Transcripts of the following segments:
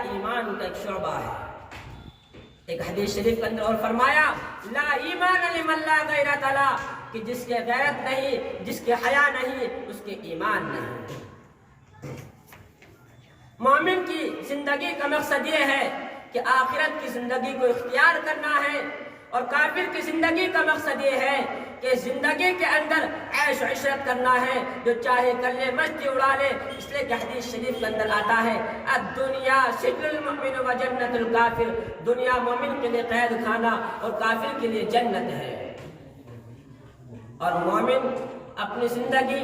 ایمان کا ایک شعبہ ہے۔ ایک حدیث شریف کے اندر اور فرمایا لا ایمان لمن لا غیرت له، کہ جس کے غیرت نہیں، جس کے حیا نہیں، اس کے ایمان نہیں۔ مومن کی زندگی کا مقصد یہ ہے کہ آخرت کی زندگی کو اختیار کرنا ہے، اور کافر کی زندگی کا مقصد یہ ہے کہ زندگی کے اندر عیش و عشرت کرنا ہے، جو چاہے کر لے، مستی اڑا لے۔ اس لیے کہ حدیث شریف کے اندر آتا ہے الدنیا سجن المؤمن و جنت الکافر، دنیا مومن کے لیے قید خانہ اور کافر کے لیے جنت ہے۔ اور مومن اپنی زندگی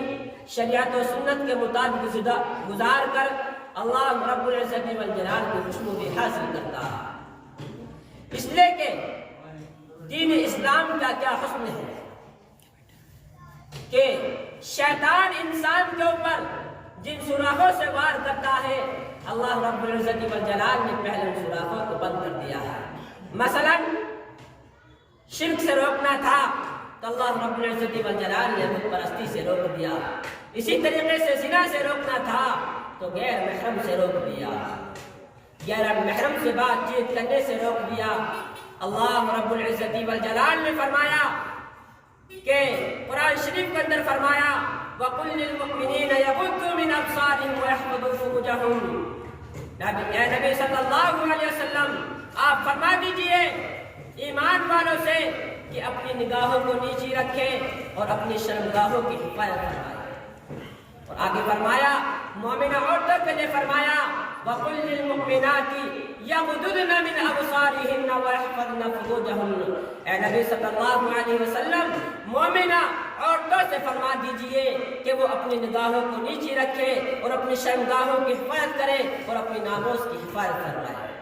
شریعت و سنت کے مطابق گزار کر اللہ رب العزت والجلال کی خوشنودی حاصل کرتا ہے۔ اس لیے کہ دین اسلام کا کیا حسن ہے کہ شیطان انسان کے اوپر جن سوراخوں سے وار کرتا ہے، اللہ رب العزت والجلال نے پہلے ان سوراخوں کو بند کر دیا ہے۔ مثلا شرک سے روکنا تھا تو اللہ رب العزت والجلال نے بت پرستی سے روک دیا۔ اسی طریقے سے زنا سے روکنا تھا تو غیر محرم سے روک دیا، غیر محرم سے بات چیت کرنے سے روک دیا۔ اللہ رب العزت والجلال نے فرمایا کہ قرآن شریف کے اندر فرمایا وَقُلْ لِلْمُؤْمِنِينَ يَغُضُّوا مِنْ أَبْصَارِهِمْ وَيَحْفَظُوا فُرُوجَهُمْ۔ اے نبی صلی اللہ علیہ وسلم آپ فرما دیجئے ایمان والوں سے کہ اپنی نگاہوں کو نیچی رکھیں اور اپنی شرمگاہوں کی حفاظت فرمائیں۔ اور آگے فرمایا مومنہ عورتوں کے لیے فرمایا وَقُلْ لِلْمُؤْمِنَاتِ يَغْضُضْنَ مِنْ أَبْصَارِهِنَّ وَيَحْفَظْنَ فُرُوجَهُنَّ۔ اے نبی صلی اللہ علیہ وسلم مومنہ عورتوں سے فرما دیجئے کہ وہ اپنی نگاہوں کو نیچی رکھے اور اپنی شرمگاہوں کی حفاظت کرے اور اپنی ناموس کی حفاظت فرمائے۔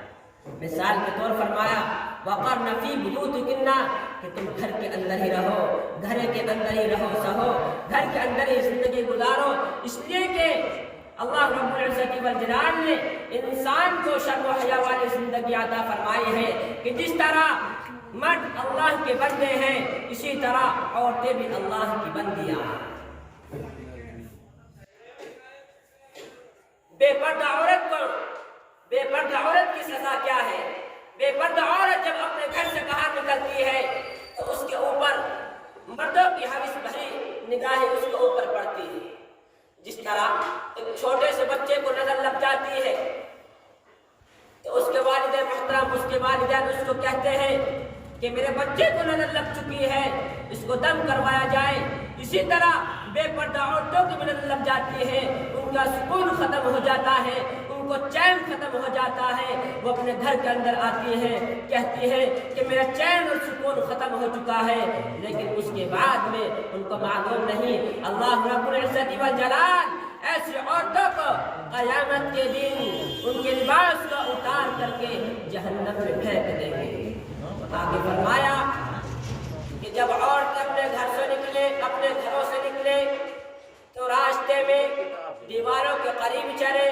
مثال کے طور فرمایا وَقَرْنَ فِي بُيُوتِكُنَّ، کہ تم گھر کے اندر ہی رہو، گھر کے اندر ہی رہو سہو، گھر کے اندر ہی زندگی گزارو۔ اس لیے کہ اللہ رب العزت والجلال نے انسان کو شرم و حیا والی زندگی عطا فرمائی ہے کہ جس طرح مرد اللہ کے بندے ہیں اسی طرح عورتیں بھی اللہ کی بندیاں ہیں۔ بے پردہ عورت کی سزا کیا ہے؟ بے پردہ عورت جب اپنے گھر سے باہر نکلتی ہے تو اس کے اوپر مردوں کی حوث بھری نگاہیں اس کے اوپر پڑتی ہے۔ جس طرح ایک چھوٹے سے بچے کو نظر لگ جاتی ہے تو اس کے والدین محترم، اس کے والدین اس کو کہتے ہیں کہ میرے بچے کو نظر لگ چکی ہے، اس کو دم کروایا جائے۔ اسی طرح بے پردہ عورتوں کی بھی نظر لگ جاتی ہے، ان کا سکون ختم ہو جاتا ہے، ان کو چین ختم ہو جاتا ہے۔ وہ اپنے گھر کے اندر آتی ہے، کہتی ہے کہ میرا چین اور سکون ختم ہو چکا ہے، لیکن اس کے بعد میں ان کو معلوم نہیں اللہ رب العزت والجلال ایسی عورتوں کو قیامت کے دن ان کے لباس کو اتار کر کے جہنم میں پھینک دیں گے۔ آگے فرمایا کہ جب عورت اپنے گھر سے نکلے، اپنے گھروں سے نکلے تو راستے میں دیواروں کے قریب چلے،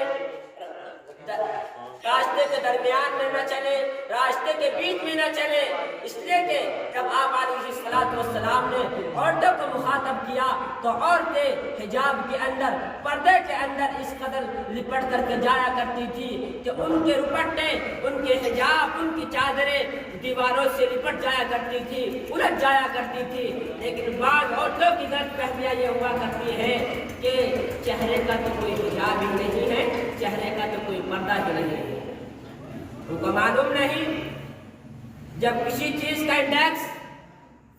راستے کے درمیان میں نہ چلے، راستے کے بیچ میں نہ چلے۔ اس لیے کہ جب آپ علیہ الصلوۃ والسلام نے عورتوں کو مخاطب کیا تو عورتیں حجاب کے اندر، پردے کے اندر اس قدر لپٹ کر کے جایا کرتی تھی کہ ان کے دوپٹے، ان کے حجاب، ان کی چادریں دیواروں سے لپٹ جایا کرتی تھی، الجھ جایا کرتی تھی۔ لیکن بعض عورتوں کی غلط فہمیاں یہ ہوا کرتی ہے کہ چہرے کا تو کوئی حجاب ہی نہیں ہے، چہرے کا تو کوئی پردہ ہی نہیں ہے۔ ان کو معلوم نہیں جب کسی چیز کا انڈیکس،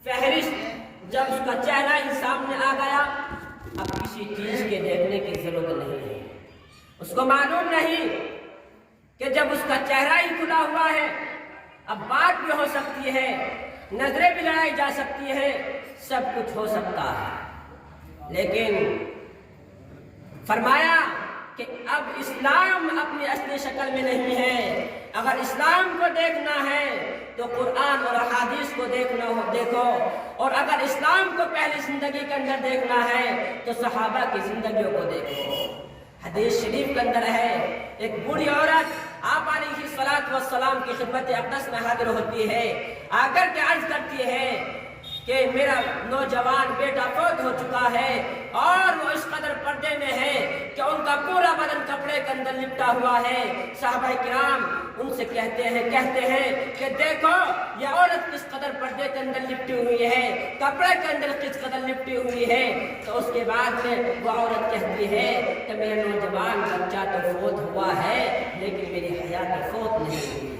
فہرست، جب اس کا چہرہ ہی سامنے آ گیا اب کسی چیز کے دیکھنے کی ضرورت نہیں ہے۔ اس کو معلوم نہیں کہ جب اس کا چہرہ ہی کھلا ہوا ہے اب بات بھی ہو سکتی ہے، نظریں بھی لڑائی جا سکتی ہے، سب کچھ ہو سکتا ہے۔ لیکن فرمایا کہ اب اسلام اپنی اصلی شکل میں نہیں ہے۔ اگر اسلام کو دیکھنا ہے تو قرآن اور احادیث کو دیکھو، اور اگر اسلام کو پہلی زندگی کے اندر دیکھنا ہے تو صحابہ کی زندگیوں کو دیکھو۔ حدیث شریف کے اندر ہے ایک بوڑھی عورت آپ علیہ الصلوۃ والسلام کی خدمت اقدس میں حاضر ہوتی ہے، آ کر کے عرض کرتی ہے کہ میرا نوجوان بیٹا فوت ہو چکا ہے اور وہ اس قدر پردے میں ہے کہ ان کا پورا بدن کپڑے کے اندر لپٹا ہوا ہے۔ صحابہ کرام ان سے کہتے ہیں کہ دیکھو یہ عورت کس قدر پردے کے اندر لپٹی ہوئی ہے، کپڑے کے اندر کس قدر لپٹی ہوئی ہے۔ تو اس کے بعد میں وہ عورت کہتی ہے کہ میرا نوجوان بچہ تو فوت ہوا ہے لیکن میری حیات فوت نہیں ہوئی۔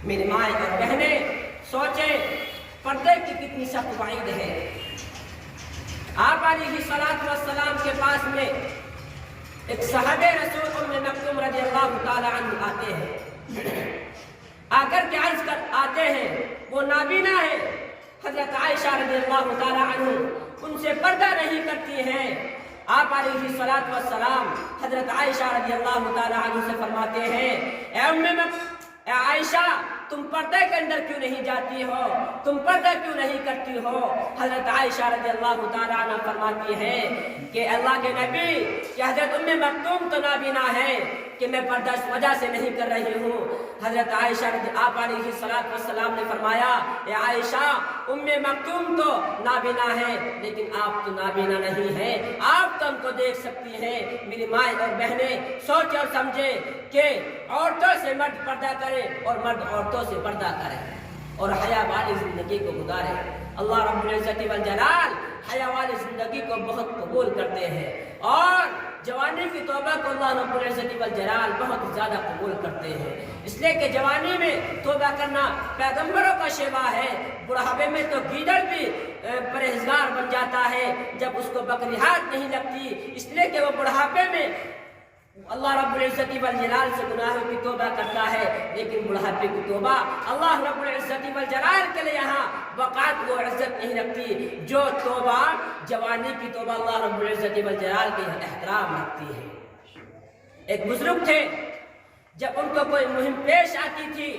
میری ماں اور بہنیں سوچیں پردے کی کتنی سخت وعید ہے۔ آپ علیہ السلام کے پاس میں ایک صحابہ رسول ام مکتوم رضی اللہ تعالی عنہ آتے ہیں، آ کر کے عرض کر آتے ہیں، وہ نابینا ہے، حضرت عائشہ رضی اللہ تعالی عنہ ان سے پردہ نہیں کرتی ہیں۔ آپ علیہ السلام حضرت عائشہ رضی اللہ تعالی عنہ سے فرماتے ہیں، اے عائشہ تم پردے کے اندر کیوں نہیں جاتی ہو، تم پردہ کیوں نہیں کرتی ہو؟ حضرت عائشہ رضی اللہ تعالی عنہ فرماتی ہے کہ اللہ کے نبی کہ حضرت ام مکتوم تو نابینا ہے کہ میں پردہ اس وجہ سے نہیں کر رہی ہوں۔ حضرت عائشہ آپ علیہ السلام نے فرمایا، اے عائشہ ام مکتوم تو نابینا ہے لیکن آپ تو نابینا نہیں ہیں، آپ تو ہم کو دیکھ سکتی ہیں۔ میری ماں اور بہنیں سوچیں اور سمجھیں کہ عورتوں سے مرد پردہ کرے اور مرد عورتوں سے پردہ کرے اور حیا والی زندگی کو گزارے۔ اللہ رب العزت والجلال حیا والی زندگی کو بہت قبول کرتے ہیں اور جوانی کی توبہ کو اللہ رب العزت والجلال بہت زیادہ قبول کرتے ہیں، اس لیے کہ جوانی میں توبہ کرنا پیغمبروں کا شیوا ہے۔ بڑھاپے میں تو گیدڑ بھی پرہیزگار بن جاتا ہے جب اس کو بکری ہاتھ نہیں لگتی، اس لیے کہ وہ بڑھاپے میں اللہ رب العزت والجلال سے گناہوں کی توبہ کرتا ہے، لیکن بڑھاپے کی توبہ اللہ رب العزت والجلال کے لیے یہاں وقات وہ عزت نہیں رکھتی جو توبہ جوانی کی توبہ اللہ رب العزت والجلال کے احترام رکھتی ہے۔ ایک بزرگ تھے، جب ان کو کوئی مہم پیش آتی تھی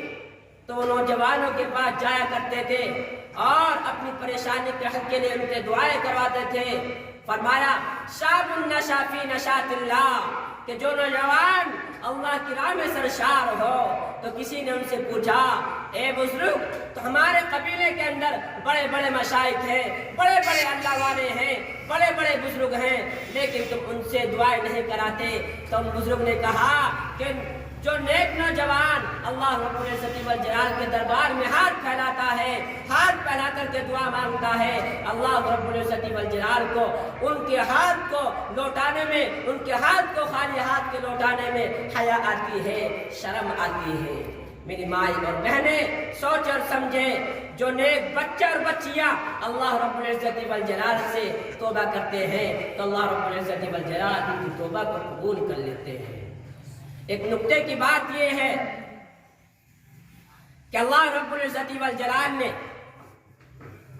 تو وہ نوجوانوں کے پاس جایا کرتے تھے اور اپنی پریشانی کے حل کے لیے ان کے دعائیں کرواتے تھے۔ فرمایا شاب النشا فی نشاط اللہ، کہ جو نوجوان اللہ کی راہ میں سرشار ہو۔ تو کسی نے ان سے پوچھا، اے بزرگ تو ہمارے قبیلے کے اندر بڑے بڑے مشائخ ہیں، بڑے بڑے اللہ والے ہیں، بڑے بڑے بزرگ ہیں، لیکن تم ان سے دعائیں نہیں کراتے؟ تو ان بزرگ نے کہا کہ جو نیک نوجوان اللہ رب العزت والجلال کے دربار میں ہاتھ پھیلاتا ہے، ہاتھ پھیلا کر کے دعا مانگتا ہے، اللہ رب العزت والجلال کو ان کے ہاتھ کو لوٹانے میں، ان کے ہاتھ کو خالی ہاتھ کے لوٹانے میں حیا آتی ہے، شرم آتی ہے۔ میری مائیں اور بہنیں سوچ اور سمجھیں، جو نیک بچہ اور بچیاں اللہ رب العزت والجلال سے توبہ کرتے ہیں تو اللہ رب العزت والجلال ان کی توبہ کو قبول کر لیتے ہیں۔ ایک نقطے کی بات یہ ہے کہ اللہ رب العزت والجلال نے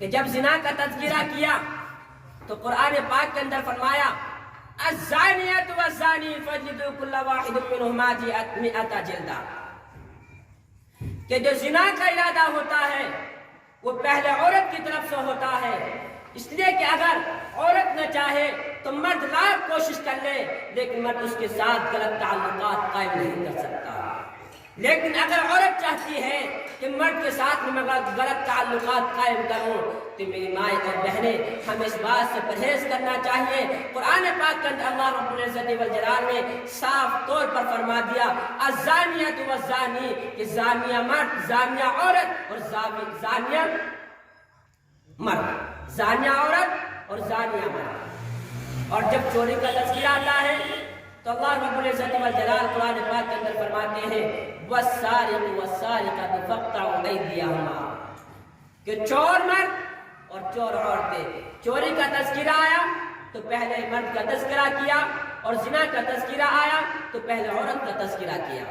کہ جب زنا کا تذکرہ کیا تو قرآن پاک کے اندر فرمایا الزانیۃ والزانی فاجلدوا کل واحد منہما مئۃ جلدہ، کہ جو زنا کا ارادہ ہوتا ہے وہ پہلے عورت کی طرف سے ہوتا ہے، اس لیے کہ اگر عورت نہ چاہے تو مرد لاکھ کوشش کر لے لیکن مرد اس کے ساتھ غلط تعلقات قائم نہیں کر سکتا۔ لیکن اگر عورت چاہتی ہے کہ مرد کے ساتھ میں غلط تعلقات قائم کروں تو میری مائیں اور بہنیں ہمیں اس بات سے پرہیز کرنا چاہیے۔ قرآن پاک کے اندر اللہ رب العزت والجلال نے صاف طور پر فرما دیا الزانیۃ والزانی، کہ زانیہ مرد، زانیہ عورت اور زانیہ مرد، زانیہ عورت اور زانیہ مرد۔ اور جب چوری کا تذکرہ آتا ہے تو اللہ رب العزت والجلال قرآن پاک کے اندر فرماتے ہیں والسارق والسارقۃ فاقطعوا ایدیہما، کہ چور مرد اور چور عورتیں، چوری کا تذکرہ آیا تو پہلے مرد کا تذکرہ کیا اور زنا کا تذکرہ آیا تو پہلے عورت کا تذکرہ کیا۔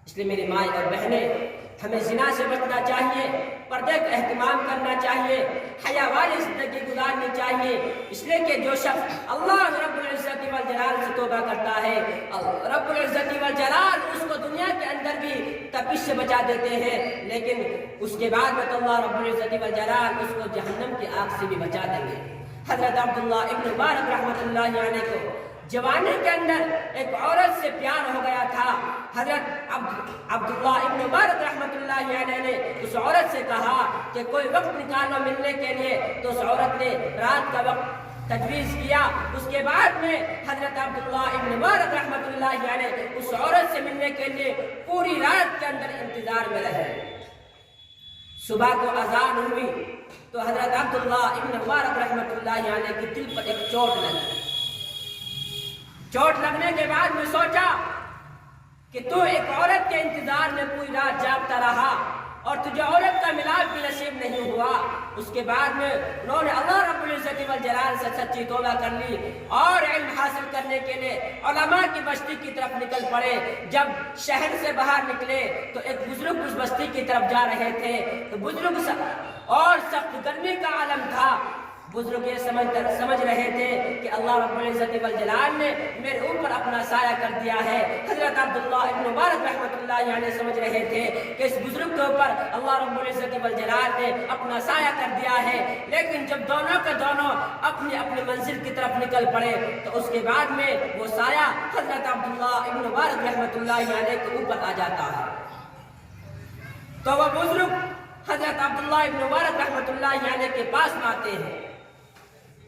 اس لیے میری مائیں اور بہنیں ہمیں زنا سے بچنا چاہیے، پردے کا اہتمام کرنا چاہیے، حیا والی زندگی گزارنی چاہیے، اس لیے کہ جو شخص اللہ رب العزت والجلال سے توبہ کرتا ہے رب العزت والجلال اس کو دنیا کے اندر بھی تپش سے بچا دیتے ہیں، لیکن اس کے بعد میں تو اللہ رب العزت والجلال اس کو جہنم کی آگ سے بھی بچا دیں گے۔ حضرت عبداللہ ابن مبارک رحمۃ اللہ علیہ کو جوانی کے اندر ایک عورت سے پیار ہو گیا تھا۔ حضرت عبداللہ ابن مبارک رحمۃ اللہ علیہ نے اس عورت سے کہا کہ کوئی وقت نکالو ملنے کے لیے، تو اس عورت نے رات کا وقت تجویز کیا۔ اس کے بعد میں حضرت عبداللہ ابن مبارک رحمۃ اللہ علیہ اس عورت سے ملنے کے لیے پوری رات کے اندر انتظار میں رہے۔ صبح کو اذان ہوئی تو حضرت عبداللہ ابن مبارک رحمۃ اللہ علیہ کے دل پر ایک چوٹ لگی۔ چوٹ لگنے کے بعد میں سوچا کہ تو ایک عورت کے انتظار میں پوری رات جاگتا رہا اور تجھے عورت کا ملاپ بھی نصیب نہیں ہوا۔ اس کے بعد میں انہوں نے اللہ رب العزت والجلال سے سچی توبہ کر لی اور علم حاصل کرنے کے لیے علماء کی بستی کی طرف نکل پڑے۔ جب شہر سے باہر نکلے تو ایک بزرگ اس بستی کی طرف جا رہے تھے، تو بزرگ اور سخت گرمی کا عالم تھا۔ بزرگ یہ سمجھ رہے تھے کہ اللہ رب العزت والجلال نے میرے اوپر اپنا سایہ کر دیا ہے۔ حضرت عبداللہ ابن مبارک رحمۃ اللہ علیہ سمجھ رہے تھے کہ اس بزرگ کے اوپر اللہ رب العزت والجلال نے اپنا سایہ کر دیا ہے۔ لیکن جب دونوں کے دونوں اپنی اپنی منزل کی طرف نکل پڑے تو اس کے بعد میں وہ سایہ حضرت عبداللہ ابن مبارک رحمۃ اللہ علیہ کے اوپر آ جاتا ہے۔ تو وہ بزرگ حضرت عبداللہ ابن مبارک رحمۃ اللہ علیہ کے پاس میں آتے ہیں،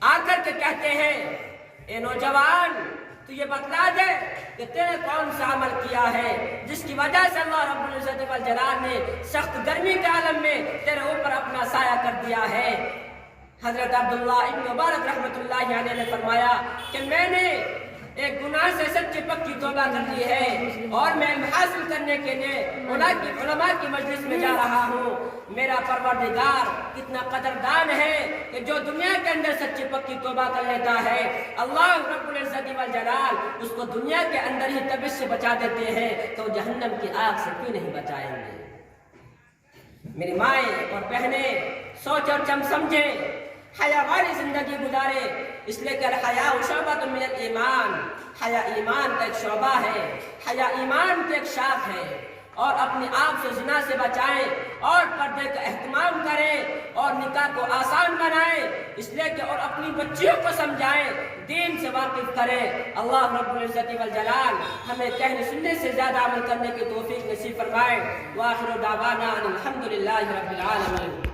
آ کر کے کہتے ہیں اے نوجوان، تو یہ بتلا دے کہ تیرے کون سا عمل کیا ہے جس کی وجہ سے اللہ رب العزت والجلال نے سخت گرمی کے عالم میں تیرے اوپر اپنا سایہ کر دیا ہے۔ حضرت عبداللہ ابن مبارک رحمۃ اللہ علیہ نے فرمایا کہ میں نے ایک گناہ سے سچی پکی توبہ کر لی ہے اور میں علم حاصل کرنے کے لیے علماء کی مجلس میں جا رہا ہوں۔ میرا پروردگار کتنا قدردان ہے کہ جو دنیا کے اندر سچی پکی توبہ کر لیتا ہے، اللہ رب العزت والجلال اس کو دنیا کے اندر ہی تبس سے بچا دیتے ہیں، تو جہنم کی آگ سے کیوں نہیں بچائیں گے؟ میری مائیں اور بہنیں سوچ اور سمجھیں، حیا والی زندگی گزارے، اس لیے کہ الحیاء شعبۃ من الایمان، حیا ایمان کا ایک شعبہ ہے، حیا ایمان کی ایک شاخ ہے۔ اور اپنے آپ سے زنا سے بچائیں اور پردے کا اہتمام کریں اور نکاح کو آسان بنائیں، اس لیے کہ اور اپنی بچیوں کو سمجھائیں، دین سے واقف کریں۔ اللہ رب العزت والجلال ہمیں کہنے سننے سے زیادہ عمل کرنے کی توفیق نصیب فرمائے۔ وآخر دعوانا ان الحمد للہ رب العالمین۔